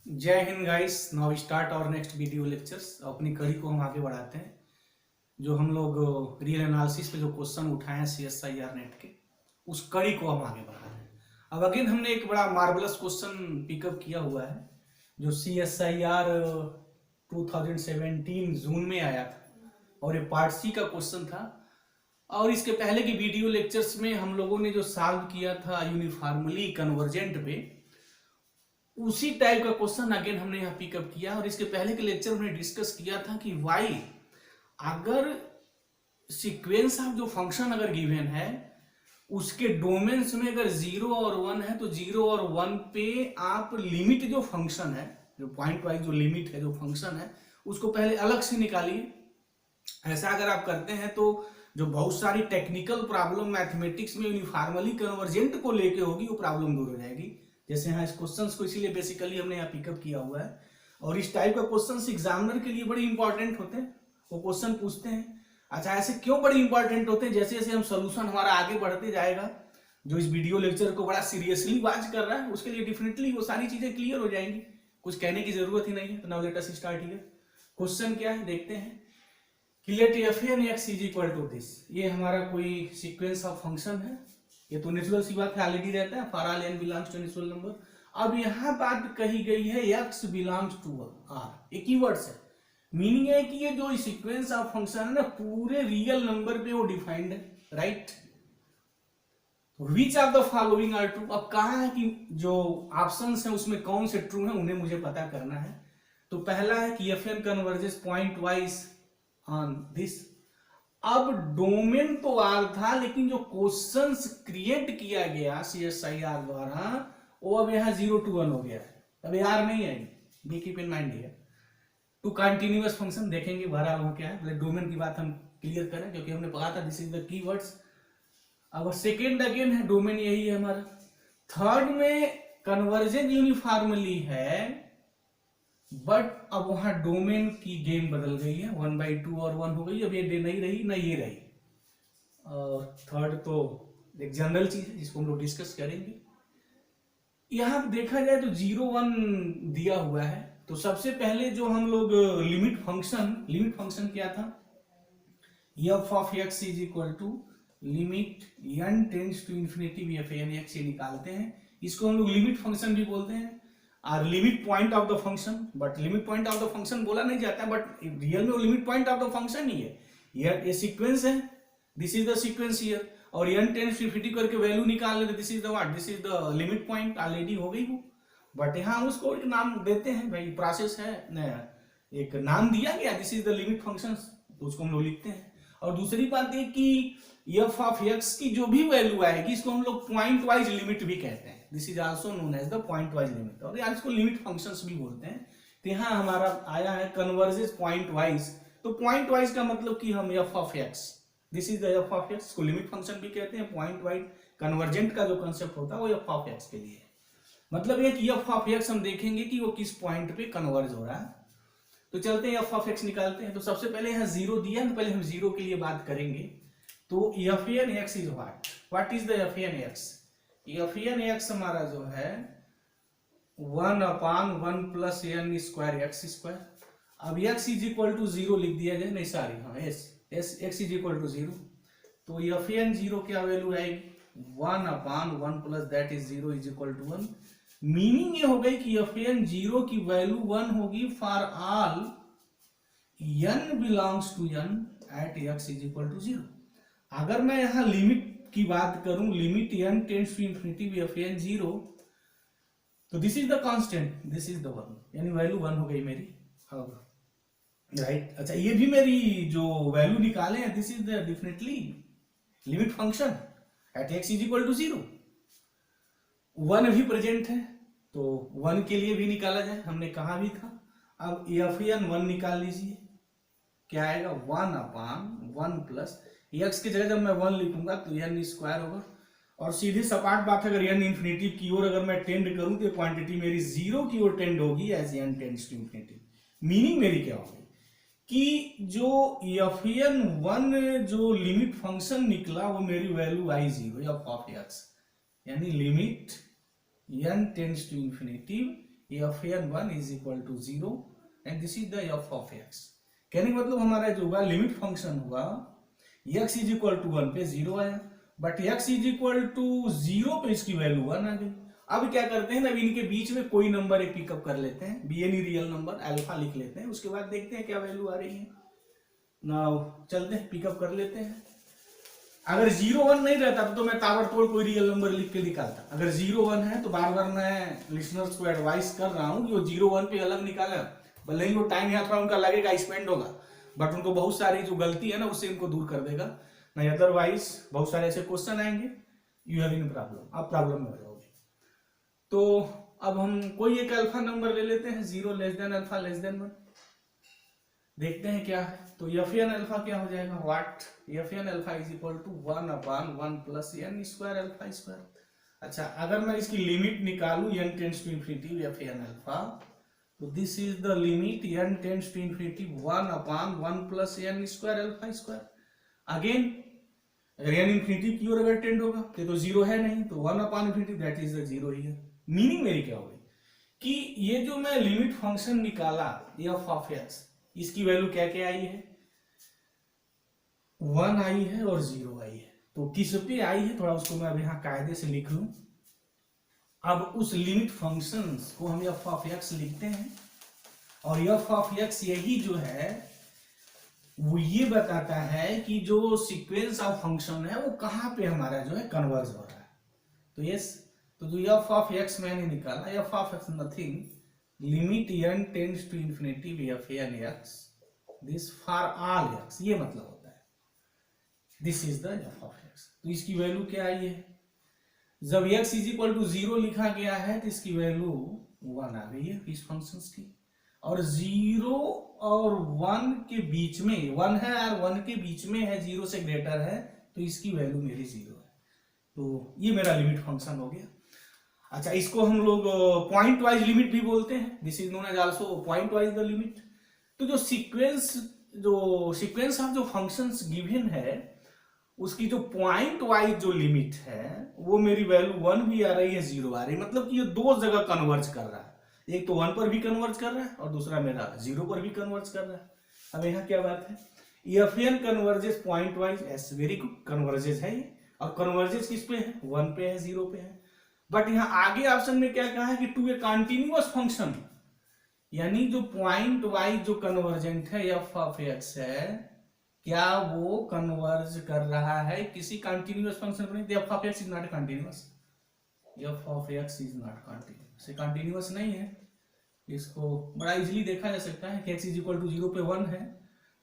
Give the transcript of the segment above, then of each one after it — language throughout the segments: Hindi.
जय हिंद गाइस। नाउ स्टार्ट और नेक्स्ट वीडियो लेक्चर्स। अपनी कड़ी को हम आगे बढ़ाते हैं। जो हम लोग रियल एनालिसिस पे जो क्वेश्चन उठाए हैं CSIR नेट के, उस कड़ी को हम आगे बढ़ा रहे हैं। अब अगेन हमने एक बड़ा मार्वलस क्वेश्चन पिकअप किया हुआ है जो CSIR 2017 जून में आया था और ये पार्ट सी का क्वेश्चन था। और इसके पहले की वीडियो लेक्चर्स में हम लोगों ने जो सॉल्व किया था यूनिफॉर्मली कन्वर्जेंट पे, उसी टाइप का क्वेश्चन अगेन हमने यहाँ पिकअप किया। और इसके पहले के लेक्चर में डिस्कस किया था कि वाई अगर सीक्वेंस ऑफ जो फंक्शन अगर गिवन है उसके डोमेन्स में अगर 0 और 1 है तो 0 और 1 पे आप लिमिट जो फंक्शन है, जो पॉइंट वाइज जो लिमिट है जो फंक्शन है, उसको पहले अलग से निकालिए। ऐसा अगर आप करते हैं तो जो बहुत सारी टेक्निकल प्रॉब्लम मैथमेटिक्स में यूनिफॉर्मली कन्वर्जेंट को लेके होगी वो प्रॉब्लम दूर हो जाएगी। जैसे यहाँ इस क्वेश्चंस को इसीलिए बेसिकली हमने यहाँ पिकअप किया हुआ है। और इस टाइप का क्वेश्चंस एग्जामिनर के लिए बड़े इंपॉर्टेंट होते हैं। वो क्वेश्चन पूछते हैं। अच्छा, ऐसे क्यों बड़े इंपॉर्टेंट होते हैं? जैसे जैसे हम सोल्यूशन हमारा आगे बढ़ते जाएगा, जो इस वीडियो लेक्चर को बड़ा सीरियसली वॉच कर रहा है उसके लिए डेफिनेटली वो सारी चीजें क्लियर हो जाएंगी, कुछ कहने की जरूरत ही नहीं है। तो now let us start here. Question क्या है देखते हैं कि let fn x is equal to this. ये हमारा कोई सीक्वेंस ऑफ फंक्शन है। ये तो नेचुरल सी बात है, ऑलरेडी रहता है for all n belongs to natural number. अब यहाँ बात कही गई है x बिलोंग्स टू r, एक कीवर्ड्स है। मीनिंग है कि ये जो सीक्वेंस ऑफ फंक्शन है ना पूरे रियल नंबर पे वो डिफाइंड है, right. Which of the following are true. अब कहा है कि जो ऑप्शंस हैं उसमें कौन से ट्रू हैं उन्हें मुझे पता करना है। तो पहला है कि fn converges pointwise on this. अब डोमेन तो आर था लेकिन जो क्वेश्चंस क्रिएट किया गया CSIR द्वारा वो अब यहाँ 0 to 1 हो गया है। अब आर नहीं आएगी, बी कीप इन माइंड है। टू कंटिन्यूअस फंक्शन देखेंगे बहरहाल वो क्या है। डोमेन की बात हम क्लियर करें क्योंकि हमने पढ़ा था दिस इज द कीवर्ड्स। अब सेकेंड अगेन है डोमेन यही है हमारा। थर्ड में कन्वर्जेंट यूनिफॉर्मली है बट अब वहां डोमेन की गेम बदल गई है, 1/2 और 1 हो गई। अब ये डे नहीं रही ना ये रही। और थर्ड तो एक जनरल चीज है जिसको हम लोग डिस्कस करेंगे। यहां देखा जाए तो 0 1 दिया हुआ है। तो सबसे पहले जो हम लोग लिमिट फंक्शन क्या था, f of x is equal to limit n tends to infinity fn x ये निकालते हैं। इसको हम लोग लिमिट फंक्शन भी बोलते हैं और limit point of the function. But limit point of the function बोला नहीं जाता है, बट रियल में वो limit point of the function ही है। ये सीक्वेंस है, this is the sequence here. और n टेंड्स टू इंफिनिटी करके वैल्यू निकाल लेते, this is the what, this is the limit point. Already हो गई वो, बट यहाँ उसको एक नाम देते हैं भाई, प्रोसेस है एक नाम दिया गया, this is the limit function, तो उसको हम लोग लिखते हैं। और दूसरी बात है कि f ऑफ x की जो भी वैल्यू आएगी इसको हम लोग पॉइंट वाइज लिमिट भी कहते हैं। This is also known as the pointwise limit, और यार इसको लिमिट फंक्शंस भी बोलते हैं। तो यहाँ हमारा आया है कन्वर्जेस पॉइंट वाइज। तो पॉइंट वाइज का मतलब कि हम f of x, this is the f of x को लिमिट फंक्शन भी कहते हैं। पॉइंट वाइज कन्वर्जेंट का जो कंसेप्ट होता है वो f ऑफ x के लिए, मतलब एक f ऑफ x हम देखेंगे कि वो किस पॉइंट पे कन्वर्ज हो रहा है। तो चलते हैं f ऑफ x निकालते हैं। तो सबसे पहले यहाँ 0 दिया है तो पहले हम 0 के लिए बात करेंगे। तो fn x is what is the fn x। fn x हमारा जो है 1/1 plus n square x square. अब x इज इक्वल टू 0 लिख दिया जाए, नहीं सॉरी हाँ x इज इक्वल टू 0। तो fn 0 क्या वैल्यू आएगी, 1/1 plus that is 0 is equal to 1। Meaning ये हो गई कि fn 0 की वैल्यू 1 होगी for all n belongs to n at x is equal to 0। अगर मैं यहां लिमिट की बात करूं, limit n tends to infinity fn 0, तो this is the constant, this is the 1, यानी वैल्यू 1 हो गई मेरी। अब राइट, अच्छा ये भी मेरी जो वैल्यू निकाले हैं this is the definitely limit function at x is equal to 0। 1 भी प्रेजेंट है तो 1 के लिए भी निकाला जाए, हमने कहा भी था। अब fn 1 निकाल लीजिए, क्या आएगा 1/1 प्लस x की जगह जब मैं 1 लिखूंगा तो n स्क्वायर होगा। और सीधी सपाट बात है, अगर n इंफिनिटी की ओर अगर मैं टेंड करूं तो क्वांटिटी मेरी 0 की ओर टेंड होगी as n tends to infinity. Meaning मेरी क्या होगी कि जो fn 1 जो लिमिट फंक्शन निकला वो मेरी वैल्यू आई 0 f ऑफ x, यानी limit n tends to infinity F N one is equal to 0 and this is the F of X. कहने का मतलब हमारा जो होगा लिमिट फंक्शन हुआ एक्स इज इक्वल टू 1 पे 0 आया, but X is equal to 0 पे इसकी वैल्यू 1 आ गई। अब क्या करते हैं ना, इनके बीच में कोई नंबर एक पिकअप कर लेते हैं, be any real number alpha लिख लेते हैं, उसके बाद देखते हैं क्या वैल्यू आ रही है। नाउ चलते हैं पिकअप कर लेते हैं। अगर 0 1 नहीं रहता तो मैं ताबड़तोड़ कोई रियल नंबर लिख के निकालता। अगर 0 1 है तो बार बार मैं लिसनर्स को एडवाइस कर रहा हूँ कि वो 0 1 पे अलग निकाला, भले ही वो टाइम यहाँ थोड़ा उनका लगेगा, स्पेंड होगा, बट उनको बहुत सारी जो गलती है ना उससे इनको दूर कर देगा। नहीं अदरवाइज बहुत सारे ऐसे क्वेश्चन आएंगे, यू हैव इन प्रॉब्लम, आप प्रॉब्लम में हो जाओगे। तो अब हम कोई एक अल्फा नंबर ले लेते हैं, 0 less then alpha less than 1, देखते हैं क्या है। तो एफ एन अल्फा क्या हो जाएगा, what F N alpha is equal to 1 upon 1 plus N square alpha square. अच्छा, अगर मैं इसकी लिमिट निकालूं N tends to infinity F N alpha, तो this is the limit N tends to infinity 1 upon 1 plus N square alpha square. Again अगर एन इंफिनिटी की ओर अगर टेंड होगा तो 0 है नहीं, तो 1 upon infinity that is the 0 ही है। मीनिंग मेरी क्या होगी कि ये जो मैं लिमिट फंक्शन निकाला एफ ऑफ एक्स, इसकी वैल्यू क्या क्या आई है, 1 आई है और 0 आई है। तो किस पे आई है, थोड़ा उसको मैं अब यहाँ कायदे से लिख लूं। अब उस लिमिट फंक्शंस को हम एफ ऑफ एक्स लिखते हैं, और एफ ऑफ एक्स यही जो है वो ये बताता है कि जो सीक्वेंस ऑफ फंक्शन है वो कहां पे हमारा जो है कन्वर्ज हो रहा है। तो यस, तो जो एफ ऑफ एक्स मैंने निकाला, F of X nothing limit N tends to infinity F N X this for all X, ये मतलब होता है this is the F of X. तो इसकी वैल्यू क्या आई है, जब x इज इक्वल टू 0 लिखा गया है तो इसकी वैल्यू 1 आ गई है इस फंक्शन की, और 0 और 1 के बीच में 1 है और 1 के बीच में है, 0 से ग्रेटर है, तो इसकी वैल्यू मेरी 0 है। तो ये मेरा लिमिट फंक्शन हो गया। अच्छा, इसको हम लोग पॉइंट वाइज लिमिट भी बोलते हैं, this is known as also pointwise the limit. तो जो सीक्वेंस ऑफ जो फंक्शंस गिवन है उसकी जो पॉइंट वाइज जो लिमिट है वो मेरी वैल्यू 1 भी आ रही है, 0 आ रही है, मतलब कि ये दो जगह कन्वर्ज कर रहा है, एक तो 1 पर भी कन्वर्ज कर रहा है और दूसरा मेरा 0 पर भी कन्वर्ज कर रहा है। अब यहाँ क्या बात है, F N converges pointwise, as very good, converges है ये, और कन्वर्जेस किस पे है, 1 पे है, 0 पे है। बट यहाँ आगे ऑप्शन में क्या कहा है कि टू ए कंटिन्यूअस फंक्शन, यानी जो पॉइंट वाइज जो कन्वर्जेंट है एफ ऑफ एक्स है, क्या वो कन्वर्ज कर रहा है किसी कंटिन्यूअस फंक्शन पर? नहीं, F of X is not continuous, F of X is not continuous, continuous नहीं है। इसको बड़ा इजीली देखा जा सकता है कि x इज इक्वल टू 0 पे 1 है,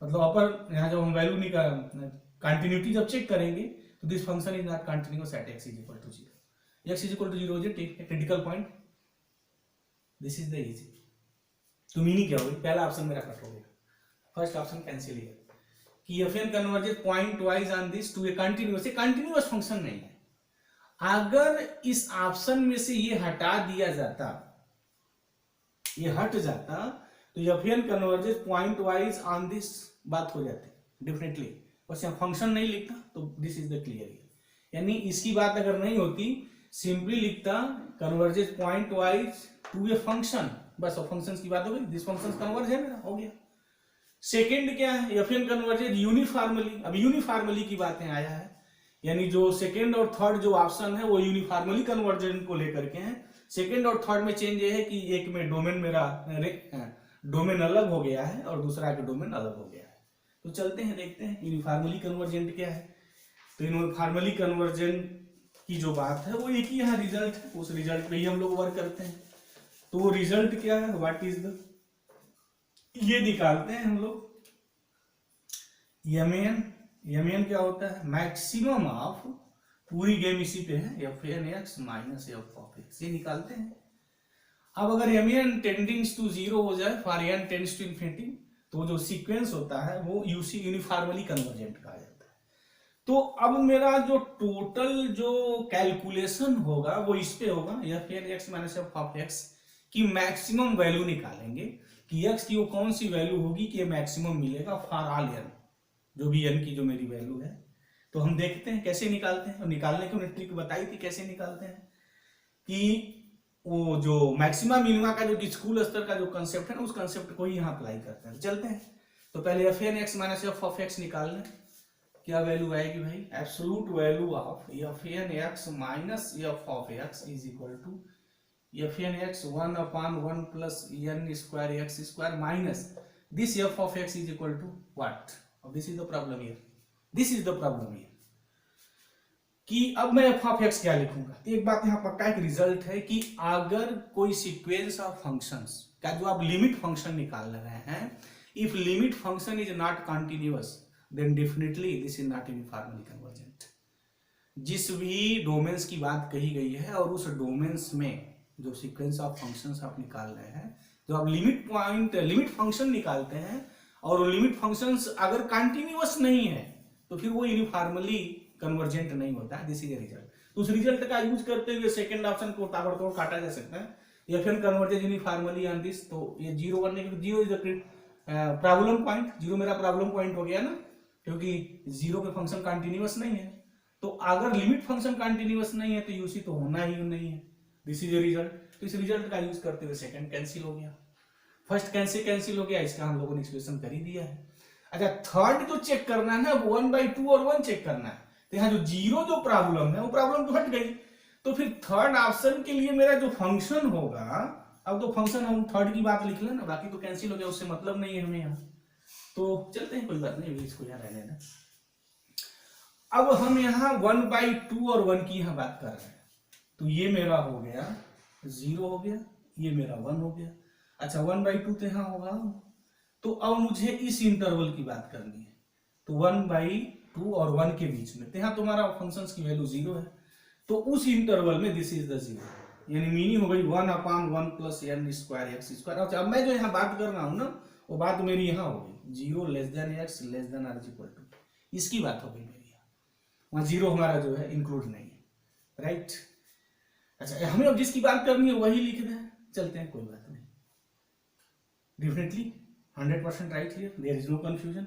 मतलब अपर यहाँ जब हम वैल्यू निकाल कंटिन्यूटी जब चेक करेंगे तो this function is not continuous at x is equal to 0। x is equal to 0 is a critical point, this is the easy. तो मीनिंग क्या होगी, पहला ऑप्शन मेरा कट हो गया, फर्स्ट ऑप्शन कैंसिल है कि F N converges pointwise on this to a continuous, continuous function नहीं है। अगर इस ऑप्शन में से ये हटा दिया जाता, ये हट जाता, तो F N converges pointwise on this बात हो जाती डेफिनेटली, बस यहाँ फंक्शन नहीं लिखता तो दिस इज द क्लियर। यानी इसकी बात अगर नहीं होती, सिंपली लिखता converges pointwise to a function, बस फंक्शन की बात हो गई, दिस फंक्शन कन्वर्ज है मेरा, हो गया। सेकेंड क्या है, एफ एन कन्वर्जेस यूनिफॉर्मली, अब यूनिफॉर्मली की बातें आया है, यानी जो सेकेंड और थर्ड जो ऑप्शन है वो यूनिफॉर्मली कन्वर्जेंट को लेकर के हैं। सेकेंड और थर्ड में चेंज ये है कि एक में डोमेन मेरा डोमेन अलग हो गया है और दूसरा का डोमेन अलग हो गया है। तो चलते हैं देखते हैं यूनिफॉर्मली कन्वर्जेंट क्या है। तो यूनिफॉर्मली कन्वर्जेंट की जो बात है वो एक ही यहाँ रिजल्ट है, उस रिजल्ट पे ही हम लोग वर्क करते हैं। तो वो रिजल्ट क्या है, व्हाट इज द, ये निकालते हैं हम लोग। यमेन क्या होता है, मैक्सिमम ऑफ, पूरी गेम इसी पे है, F N X minus F of X, ये निकालते हैं। अब अगर यमेन टेंडिंग्स टू 0 हो जाए, for N tends to infinity, तो जो सीक्वेंस होता है वो यूसी यूनिफॉर्मली कन्वर्जेंट कहा जाता है। तो अब मेरा जो टोटल जो कैलकुलेशन होगा वो इस पे होगा, F N X minus F of X की मैक्सिमम वैल्यू निकालेंगे कि एक्स की वो कौन सी वैल्यू होगी कि मैक्सिमम मिलेगा फॉर ऑल एन, जो भी एन की जो मेरी वैल्यू है। तो हम देखते हैं कैसे निकालते हैं, और निकालने की उन्हें ट्रिक बताई थी कैसे निकालते हैं, कि वो जो मैक्सिमा मिनिमा का जो स्कूल स्तर का जो कंसेप्ट है ना, उस कंसेप्ट को ही यहाँ अप्लाई करते हैं। चलते हैं, तो पहले F N X minus F of X निकाल लें। क्या वैल्यू आएगी भाई? Absolute value of F N X minus F of X is equal to F N X 1/1 plus N square X square minus this F of X is equal to what? This is the problem here, this is the problem here कि अब मैं एफ ऑफ एक्स क्या लिखूंगा। तो एक बात यहाँ पक्का एक रिजल्ट है कि अगर कोई सीक्वेंस ऑफ फंक्शंस का जो आप लिमिट फंक्शन निकाल रहे हैं, if limit function is not continuous then definitely this is not uniformly convergent. जिस भी डोमेन्स की बात कही गई है और उस डोमेन्स में जो सीक्वेंस ऑफ फंक्शंस आप निकाल रहे हैं, जो आप लिमिट फंक्शन निकालते हैं और वो लिमिट फंक्शंस अगर कंटिन्यूअस नहीं है तो फिर वो यूनिफॉर्मली कन्वर्जेंट नहीं होता है। This is a result. तो उस रिजल्ट का यूज करते हुए सेकंड ऑप्शन को ताबड़तोड़ काटा जा सकता है। F N convergent uniformly on this, तो ये 0 बनने के 0 इज द प्रॉब्लम पॉइंट। 0 मेरा प्रॉब्लम पॉइंट हो गया ना, क्योंकि 0 पे फंक्शन कंटिन्यूअस नहीं है। तो अगर लिमिट फंक्शन कंटिन्यूअस नहीं है तो यूसी तो होना ही नहीं है। This is a result. तो इस रिजल्ट का यूज करते हुए सेकंड कैंसिल हो गया, फर्स्ट कैंसिल हो गया, इसका हम लोगों ने एक्सप्रेशन कर ही दिया है। अच्छा, थर्ड जो चेक करना है ना, 1/2 और 1 चेक करना है। तो यहाँ जो 0 जो प्रॉब्लम है वो प्रॉब्लम तो हट गई। तो फिर थर्ड ऑप्शन के लिए मेरा जो फंक्शन होगा, अब तो फंक्शन हम थर्ड की बात लिख लेना, बाकी तो कैंसिल हो गया, उससे मतलब नहीं है हमें यहाँ। तो चलते हैं, कोई बात नहीं, इसको यहाँ रहने देना। अब हम यहाँ 1/2 और 1 की यहाँ बात कर रहे हैं। तो ये मेरा हो गया 0 हो गया, ये मेरा 1 हो गया। अच्छा, 1/2 तो यहाँ होगा। तो अब मुझे इस इंटरवल की बात करनी है, तो 1/2 और 1 के बीच में, तो यहाँ तुम्हारा फंक्शंस की वैल्यू 0 है। तो उस इंटरवल में दिस इज द 0, यानी मीनिंग हो गई 1/1 plus N square X square. अच्छा, अब मैं जो यहाँ बात कर रहा हूँ ना, वो बात मेरी यहाँ हो गई 0 less than X less than or equal to, इसकी बात हो गई मेरी यहाँ। वहाँ 0 हमारा जो है इंक्लूड नहीं है, राइट। अच्छा, हमें अब जिसकी बात करनी है वही लिख दें। चलते हैं, कोई बात नहीं, definitely 100% right here, there is no confusion.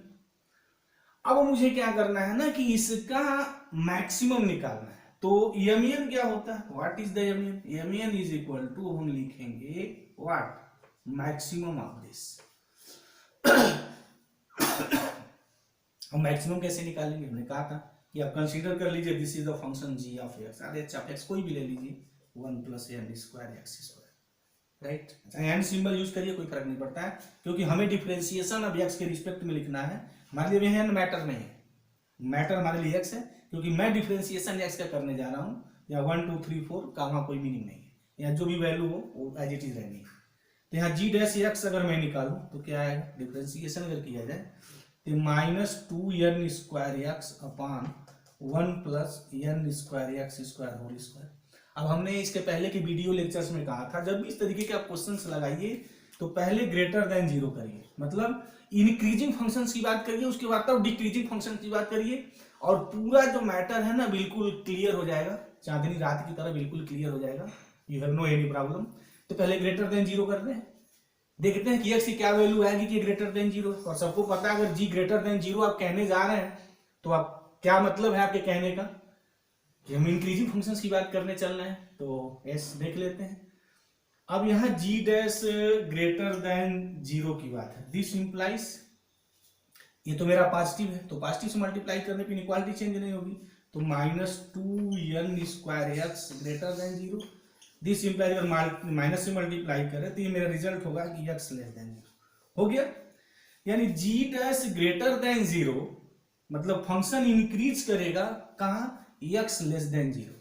अब मुझे क्या करना है ना कि इसका मैक्सिमम निकालना है। तो एमएन क्या होता है? What is the MN? MN is equal to, हम लिखेंगे व्हाट? Maximum of this. हम मैक्सिमम कैसे निकालेंगे? हमने कहा था कि आप कंसीडर कर लीजिए this is the function G of X, or H of X, कोई भी ले लीजिए, 1 plus N square X square, right. अच्छा, एंड सिंबल यूज करिए, कोई फर्क नहीं पड़ता है, क्योंकि हमें डिफरेंशिएशन ऑफ एक्स के रिस्पेक्ट में लिखना है। हमारे लिए एन मैटर नहीं है, मैटर हमारे लिए एक्स है, क्योंकि मैं डिफरेंशिएशन एक्स का करने जा रहा हूँ। या 1 2 3 4 का वहाँ कोई मीनिंग नहीं है, या जो भी वैल्यू हो वो एज इट इज रहनी है। तो यहाँ जी डैश एक्स अगर मैं निकालूं तो क्या आएगा? डिफरेंशिएशन अगर किया जाए तो -2n square X upon 1 plus N square X square whole square. अब हमने इसके पहले के वीडियो लेक्चर्स में कहा था, जब भी इस तरीके के आप क्वेश्चंस लगाइए तो पहले ग्रेटर देन 0 करिए, मतलब इंक्रीजिंग फंक्शंस की बात करिए, उसके बाद तब डिक्रीजिंग फंक्शन की बात करिए, और पूरा जो मैटर है ना बिल्कुल क्लियर हो जाएगा, चांदनी रात की तरह बिल्कुल क्लियर हो जाएगा, you have no any problem. तो पहले ग्रेटर देन 0 करते हैं, देखते हैं कि एक्स की क्या वैल्यू आएगी कि ग्रेटर देन 0। और सबको पता है अगर जी ग्रेटर देन 0 आप कहने जा रहे हैं तो आप क्या मतलब है आपके कहने का कि हम इंक्रीजिंग फंक्शंस की बात करने चल रहे हैं। तो एस देख लेते हैं। अब यहाँ जी डैश ग्रेटर देन 0 की बात है, दिस इंप्लाइज, ये तो मेरा पॉजिटिव है, तो पॉजिटिव से मल्टीप्लाई करने पर इक्वालिटी चेंज नहीं होगी, तो -2n square x greater than 0। This implies अगर माइनस से मल्टीप्लाई करें तो ये मेरा रिजल्ट होगा कि एक्स लेस देन 0 हो गया। यानी जी डैश ग्रेटर देन 0 मतलब फंक्शन इंक्रीज करेगा कहाँ? X less then 0।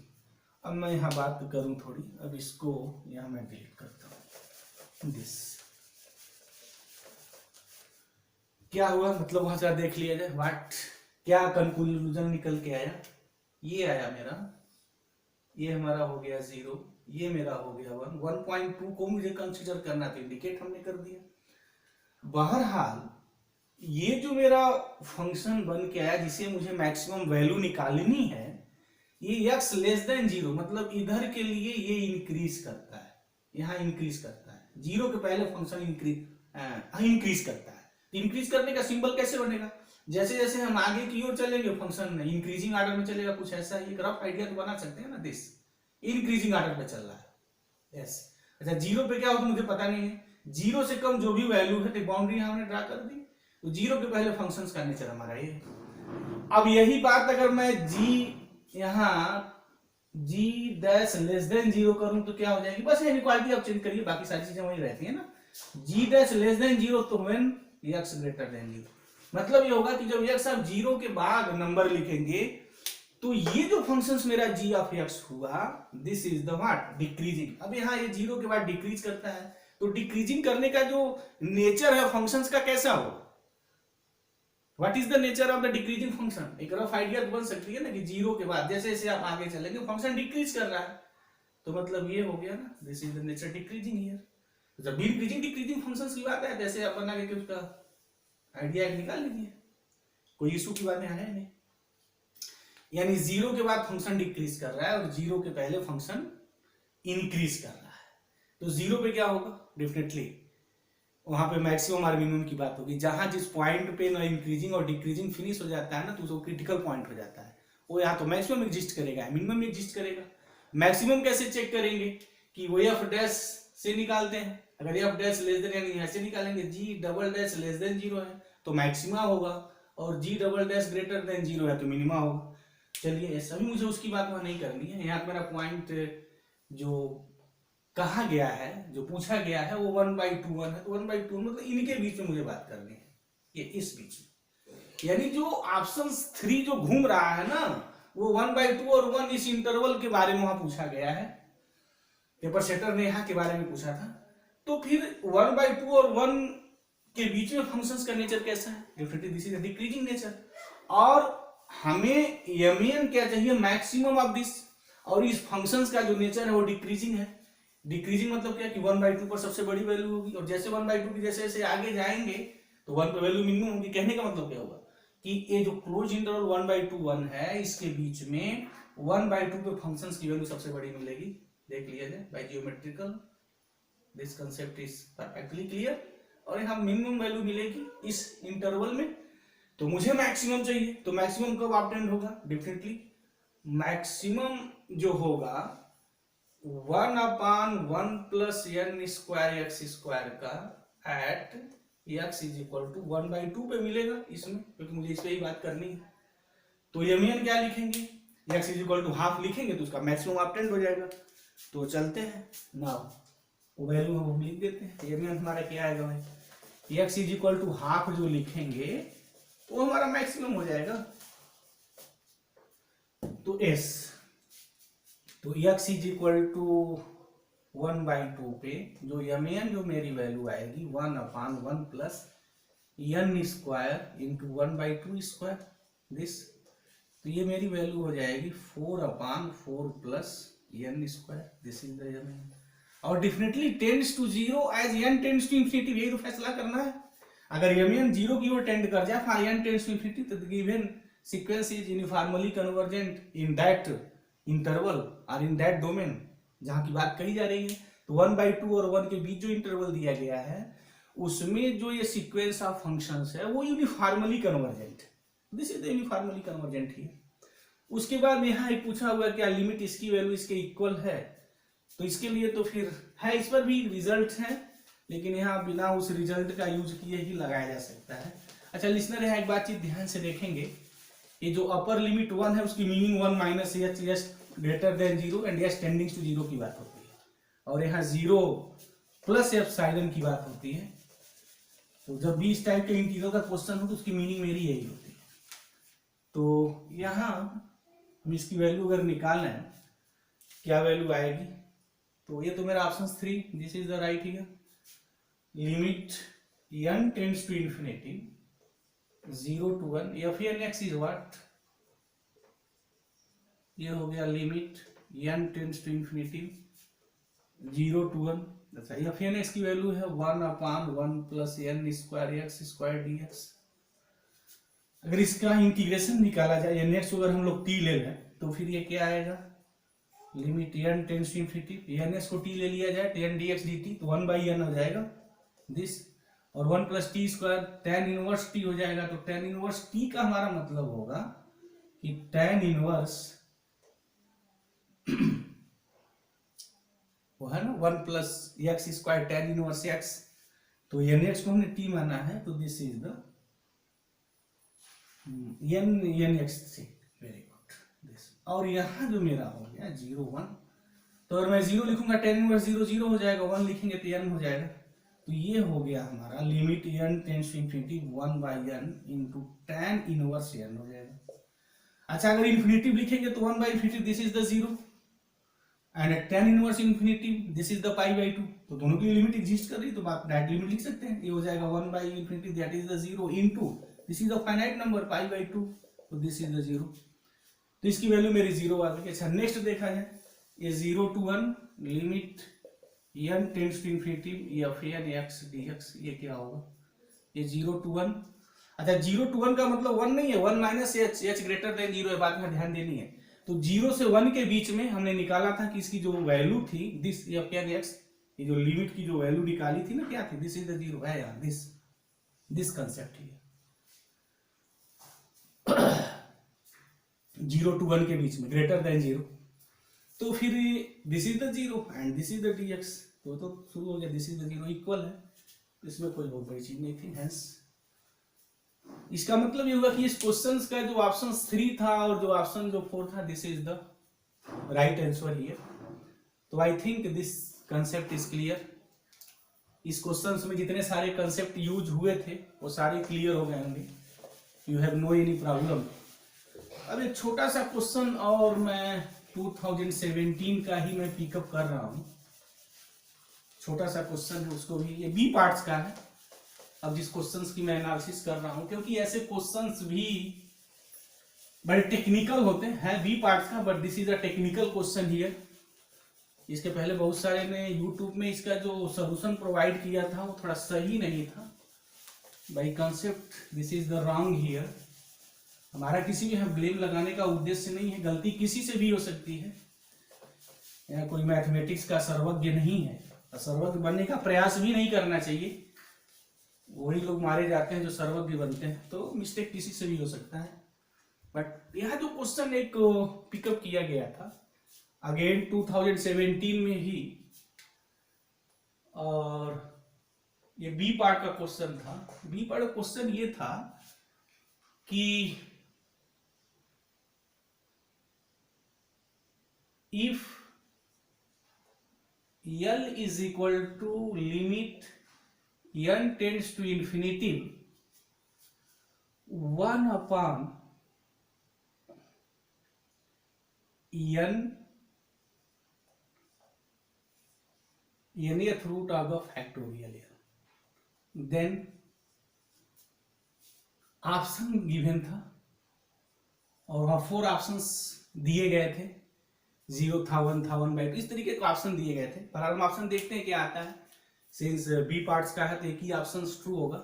अब मैं यहाँ बात करूं थोड़ी, अब इसको यहाँ मैं डिलीट करता हूं। दिस क्या हुआ, मतलब वहां से देख लिया जाए व्हाट, क्या कंक्लूजन निकल के आया। ये आया मेरा, ये हमारा हो गया 0, ये मेरा हो गया 1। 1.2 को मुझे कंसीडर करना था, इंडिकेट हमने कर दिया। बहरहाल ये जो मेरा फंक्शन बन के आया जिसे मुझे मैक्सिमम वैल्यू निकालनी है, ये x लेस देन 0 मतलब इधर के लिए ये इंक्रीज करता है, यहाँ इंक्रीज करता है, 0 के पहले फंक्शन इंक्रीज करता है। इंक्रीज करने का सिंबल कैसे बनेगा? जैसे जैसे हम आगे की ओर चलेंगे फंक्शन इंक्रीजिंग ऑर्डर में चलेगा, कुछ ऐसा ही एक रफ आइडिया तो बना सकते हैं ना। दिस इंक्रीजिंग ऑर्डर पे चल रहा है, एस। अच्छा जीरो पे क्या होगा मुझे पता नहीं है, जीरो से कम जो भी वैल्यू है तो बाउंड्री हमने ड्रा कर दी, तो जीरो के पहले फंक्शंस का नेचर हमारा ये है। अब यही बात अगर मैं जी यहाँ जी डैश लेस देन जीरो करूं तो क्या हो जाएगी, बस इनइक्वालिटी आप चेंज करिए, बाकी सारी चीजें वही रहती है ना। जी डैश लेस देन जीरो तो when x greater than zero, मतलब ये होगा कि जब एक्स आप जीरो के बाद नंबर लिखेंगे तो ये जो फंक्शंस मेरा जी ऑफ एक्स हुआ this is the what decreasing. अब यहाँ ये जीरो के बाद डिक्रीज करता है, तो डिक्रीजिंग करने का जो नेचर है फंक्शंस का कैसा होगा, what is the nature of the decreasing function. एक रफ आइडिया बन सकती है ना कि जीरो के बाद जैसे जैसे आप आगे चलेंगे फंक्शन डिक्रीज कर रहा है, तो मतलब ये हो गया ना this is the nature decreasing here. जब भी डिक्रीजिंग फंक्शंस की बात है जैसे आप बना के उसका आइडिया निकाल लीजिए, कोई इशू की बात है नहीं। यानी जीरो के बाद फंक्शन डिक्रीज कर रहा है और जीरो के पहले फंक्शन इंक्रीज कर रहा है, तो जीरो पे क्या होगा, डेफिनेटली वहां पे मैक्सिमम और मिनिमम की बात होगी। जहां जिस पॉइंट पे ना इंक्रीजिंग और डिक्रीजिंग फिनिश हो जाता है ना, तो वो क्रिटिकल पॉइंट हो जाता है, वो यहाँ तो मैक्सिमम एग्जिस्ट करेगा, मिनिमम एग्जिस्ट करेगा। मैक्सिमम कैसे चेक करेंगे कि वो एफ डैश से निकालते हैं, अगर एफ डैश लेस देन यानी ऐसे निकालेंगे G double dash less than zero है तो मैक्सिमा होगा, और G double dash greater than zero है तो मिनिमा होगा। चलिए सभी मुझे उसकी बात वहां नहीं करनी है, यहाँ मेरा पॉइंट जो कहा गया है जो पूछा गया है वो 1/2 है, तो 1/2 मतलब इनके बीच में मुझे बात करनी है, ये इस बीच में, यानी जो ऑप्शन 3 जो घूम रहा है ना वो 1/2 और 1 इस इंटरवल के बारे में वहां पूछा गया है, पेपर सेटर ने यहाँ के बारे में पूछा था। तो फिर 1/2 और 1 के बीच में फंक्शंस का नेचर कैसा है, definitely this is decreasing nature, और हमें यमियन क्या चाहिए मैक्सिमम ऑफ दिस, और इस फंक्शंस का जो नेचर है वो डिक्रीजिंग है। डिक्रीजिंग मतलब क्या कि 1/2 पर सबसे बड़ी वैल्यू होगी, और जैसे 1/2 की जैसे जैसे आगे जाएंगे तो 1 पे वैल्यू मिनिमम होगी। कहने का मतलब क्या होगा कि ये जो क्लोज इंटरवल 1/2 है इसके बीच में 1/2 पे फंक्शंस की वैल्यू सबसे बड़ी मिलेगी। देख लिया जाए by geometrical, this concept is perfectly clear, और यहाँ मिनिमम वैल्यू मिलेगी इस इंटरवल में, तो मुझे मैक्सिमम चाहिए, तो मैक्सिमम कब ऑब्टेन होगा, डेफिनेटली मैक्सिमम जो होगा 1/1 plus n square X square का at x is equal to 1/2 पे मिलेगा इसमें, क्योंकि मुझे इस पे ही बात करनी है। तो यमियन क्या लिखेंगे, x is equal to half लिखेंगे तो उसका मैक्सिमम ऑब्टेन हो जाएगा। तो चलते हैं ना, वो वैल्यू हम लिख देते हैं, यमियन हमारा क्या आएगा भाई, x is equal to half जो लिखेंगे तो हमारा मैक्सिमम हो जाएगा, तो s, तो x इज इक्वल टू 1/2 पे जो यमियन जो मेरी वैल्यू आएगी 1/1 plus n square into 1/2 square this, तो ये मेरी वैल्यू हो जाएगी 4/4 plus n square, this is the यमियन, और definitely tends to zero as n tends to infinity, यही तो फैसला करना है। अगर यमियन जीरो की ओर टेंड कर जाए for n tends to infinity तो given sequence is uniformly convergent in that interval और इन दैट डोमेन जहां की बात कही जा रही है। तो 1/2 और 1 के बीच जो इंटरवल दिया गया है उसमें जो ये सीक्वेंस ऑफ फंक्शंस है वो uniformly convergent, this is the uniformly convergent ही। उसके बाद यहाँ एक पूछा हुआ क्या लिमिट इसकी वैल्यू इसके इक्वल है, तो इसके लिए तो फिर है, इस पर भी रिजल्ट है, लेकिन यहाँ बिना उस रिजल्ट का यूज किए ही लगाया जा सकता है। अच्छा लिसनर यहाँ एक बातचीत ध्यान से देखेंगे, ये जो अपर लिमिट 1 है उसकी meaning 1 minus H S greater than zero and S tending to zero की बात होती है, और यहाँ 0 प्लस एप्सिलॉन की बात होती है। तो जब भी इस टाइप के इंटीग्रल का क्वेश्चन हो तो उसकी मीनिंग मेरी यही होती है। तो यहाँ हम इसकी वैल्यू अगर निकालें क्या वैल्यू आएगी, तो ये तो मेरा option 3 this is the right here, limit n tends to infinity 0 to 1 F N X is what, ये हो गया limit n tends to infinity 0 to 1। अच्छा एफ एन एक्स की वैल्यू है 1/1 plus n square X square dx। अगर इसका इंटीग्रेशन निकाला जाए n x अगर हम लोग t ले लें तो फिर ये क्या आएगा, limit n tends to infinity n x को t ले लिया जाए तो n dx dt तो 1/n हो जाएगा दिस, और 1 plus T square tan inverse t हो जाएगा। तो tan इनवर्स t का हमारा मतलब होगा कि tan इनवर्स वो है ना 1 plus x square tan inverse x, तो एन एक्स को हमने टी माना है, तो this is the n x से, वेरी गुड दिस। और यहाँ जो मेरा हो गया 0 1, तो अगर मैं 0 लिखूंगा टेन इनवर्स 0 0 हो जाएगा, 1 लिखेंगे तो n हो जाएगा। तो ये हो गया हमारा limit n tends to infinity 1 by n into tan inverse n हो जाएगा। अच्छा अगर इन्फिनिटी लिखेंगे तो 1 by infinity this is the 0 and tan inverse infinity this is the pi by 2, तो दोनों की लिमिट एग्जिस्ट कर रही, तो आप डायरेक्ट लिमिट लिख सकते हैं। ये हो जाएगा 1 by infinity that is the 0 into this is the finite number pi by 2, तो दिस इज द 0, तो इसकी वैल्यू मेरी 0 आ गई। अच्छा नेक्स्ट देखा जाए, ये 0 to 1 limit n tends to infinity F N x d x, ये क्या होगा, ये 0 to 1। अच्छा 0 to 1 का मतलब 1 नहीं है, 1 minus H, H greater than 0 है, बात में ध्यान देनी है। तो 0 से 1 के बीच में हमने निकाला था कि इसकी जो वैल्यू थी दिस एफ एन एक्स, ये जो लिमिट की जो वैल्यू निकाली थी ना, क्या थी, दिस इज द 0 है यार, दिस कंसेप्ट है 0 to 1 के बीच में ग्रेटर देन 0, तो फिर this is the 0 and this is the dx, तो शुरू हो गया दिस इज द 0 इक्वल है, इसमें कोई बहुत बड़ी चीज नहीं थी। हेंस इसका मतलब ये होगा कि इस क्वेश्चन का जो ऑप्शन 3 था और जो ऑप्शन जो 4 था, this is the right answer here. तो I think this concept is clear. इस क्वेश्चन में जितने सारे कंसेप्ट यूज हुए थे वो सारे क्लियर हो गए होंगे, you have no any problem. अब एक छोटा सा क्वेश्चन और मैं 2017 का ही मैं पिकअप कर रहा हूं, छोटा सा क्वेश्चन है, उसको भी ये बी पार्ट्स का है। अब जिस क्वेश्चंस की मैं एनालिसिस कर रहा हूं, क्योंकि ऐसे क्वेश्चंस भी बड़े टेक्निकल होते हैं बी पार्ट्स का, but this is a technical question here. इसके पहले बहुत सारे ने यूट्यूब में इसका जो सॉल्यूशन प्रोवाइड किया था वो थोड़ा सही नहीं था, by concept this is the wrong here. हमारा किसी भी यहाँ ब्लेम लगाने का उद्देश्य नहीं है, गलती किसी से भी हो सकती है, या कोई मैथमेटिक्स का सर्वज्ञ नहीं है, सर्वज्ञ बनने का प्रयास भी नहीं करना चाहिए, वही लोग मारे जाते हैं जो सर्वज्ञ बनते हैं, तो मिस्टेक किसी से भी हो सकता है। बट यह जो क्वेश्चन एक पिकअप किया गया था अगेन 2017 में ही, और ये बी पार्ट का क्वेश्चन था। बी पार्ट का क्वेश्चन ये था कि if L is equal to limit n tends to infinity 1 upon n nth root of the factorial, then option given था और वहां 4 ऑप्शंस दिए गए थे, 0 था 1 था 1 बाई 2, इस तरीके के ऑप्शन दिए गए थे। पर हम ऑप्शन देखते हैं क्या आता है, सिंस बी पार्ट्स का है तो एक ही ऑप्शन ट्रू होगा।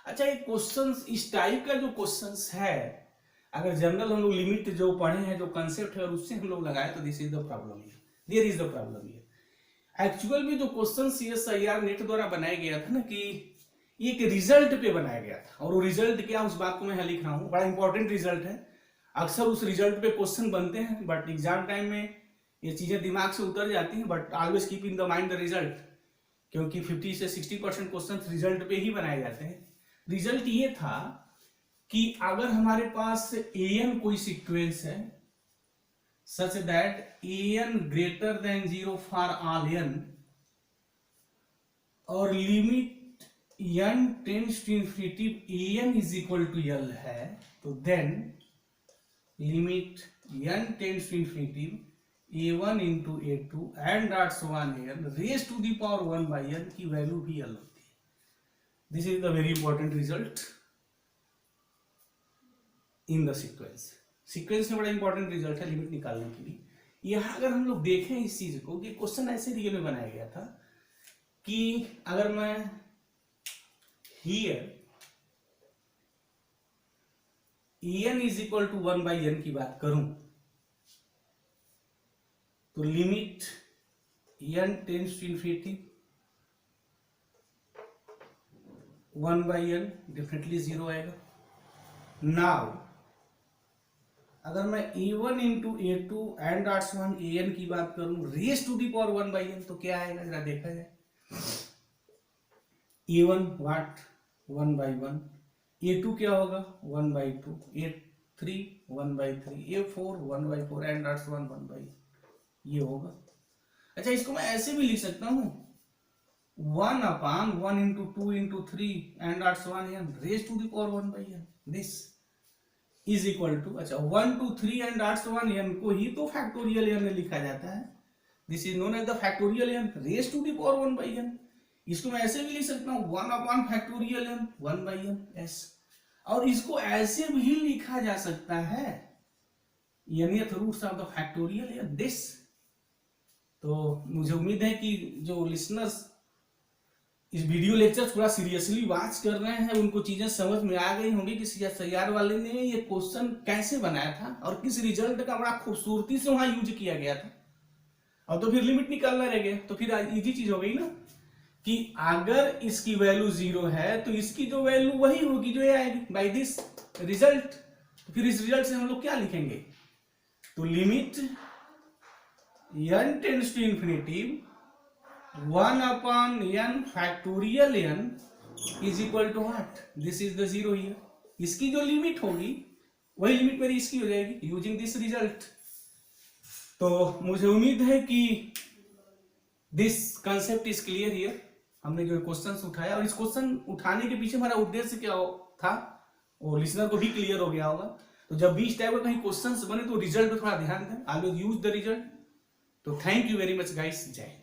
अच्छा ये क्वेश्चन इस टाइप का जो क्वेश्चन है, अगर जनरल हम लोग लिमिट जो पढ़े हैं, जो कंसेप्ट है, और उससे हम लोग लगाए तो this is the problem here, there is the problem here. Actual में जो क्वेश्चन CSIR नेट द्वारा बनाया गया था ना, कि ये एक रिजल्ट पे बनाया गया था, और वो रिजल्ट क्या, उस बात को मैं लिख रहा हूँ, बड़ा इंपॉर्टेंट रिजल्ट है। अक्सर उस रिजल्ट पे क्वेश्चन बनते हैं, बट एग्जाम टाइम में ये चीजें दिमाग से उतर जाती हैं, but always keep in the mind the result, क्योंकि 50 से 60% क्वेश्चन रिजल्ट पे ही बनाए जाते हैं। रिजल्ट ये था कि अगर हमारे पास an कोई सीक्वेंस है such that an greater than 0 for all n, और limit n tends to infinity an is equal to l है, तो then limit n tends to infinity a1 into a2 and dot so on an raise to the power 1 by n की वैल्यू भी l होती है। This is the very important result in the sequence. Sequence में बड़ा इंपॉर्टेंट रिजल्ट है लिमिट निकालने के लिए। यहां अगर हम लोग देखें इस चीज को, कि क्वेश्चन ऐसे रियल में बनाया गया था कि अगर मैं here an is equal to 1 by n की बात करूं, तो limit n tends to infinity 1 by n definitely 0 आएगा। नाउ अगर मैं a1 into a2 and dots 1 an की बात करूं raise to the power 1 by n तो क्या आएगा जरा देखा जाए। a1 वाट 1 बाई 1, a2 क्या होगा 1 by 2, a3 1 by 3, a4 1 by 4 and dots 1 by ये होगा। अच्छा इसको मैं ऐसे भी लिख सकता हूं 1 upon 1 into 2 into 3 and dots 1 n raise to the power 1 by n this is equal to, अच्छा 1 2 3 एंड डॉट्स 1 n को ही तो फैक्टोरियल n में लिखा जाता है। This is known as the factorial n raise to the power 1 by n। इसको मैं ऐसे भी लिख सकता हूँ 1 upon factorial n 1 by n s, और इसको ऐसे भी लिखा जा सकता है nth roots of the factorial n this. तो मुझे उम्मीद है कि जो लिसनर्स इस वीडियो लेक्चर थोड़ा सीरियसली वॉच कर रहे हैं उनको चीजें समझ में आ गई होंगी कि CSIR वाले ने ये क्वेश्चन कैसे बनाया था और किस रिजल्ट का बड़ा खूबसूरती से वहां यूज किया गया था। और तो फिर लिमिट निकालना रह गया, तो फिर इजी चीज हो गई ना कि अगर इसकी वैल्यू 0 है तो इसकी जो वैल्यू वही होगी जो ये आएगी बाय दिस रिजल्ट। तो फिर इस रिजल्ट से हम लोग क्या लिखेंगे, तो limit n tends to infinity 1 upon n factorial n is equal to what? This is the 0 here. इसकी जो लिमिट होगी वही लिमिट मेरी इसकी हो जाएगी यूजिंग दिस रिजल्ट। तो मुझे उम्मीद है कि this concept is clear here. हमने जो क्वेश्चन उठाया और इस क्वेश्चन उठाने के पीछे हमारा उद्देश्य क्या था वो लिसनर को भी क्लियर हो गया होगा। तो जब भी इस टाइप का कहीं क्वेश्चन बने तो रिजल्ट पे थोड़ा ध्यान दें, ऑलवेज यूज द रिजल्ट। तो thank you very much guys, जय।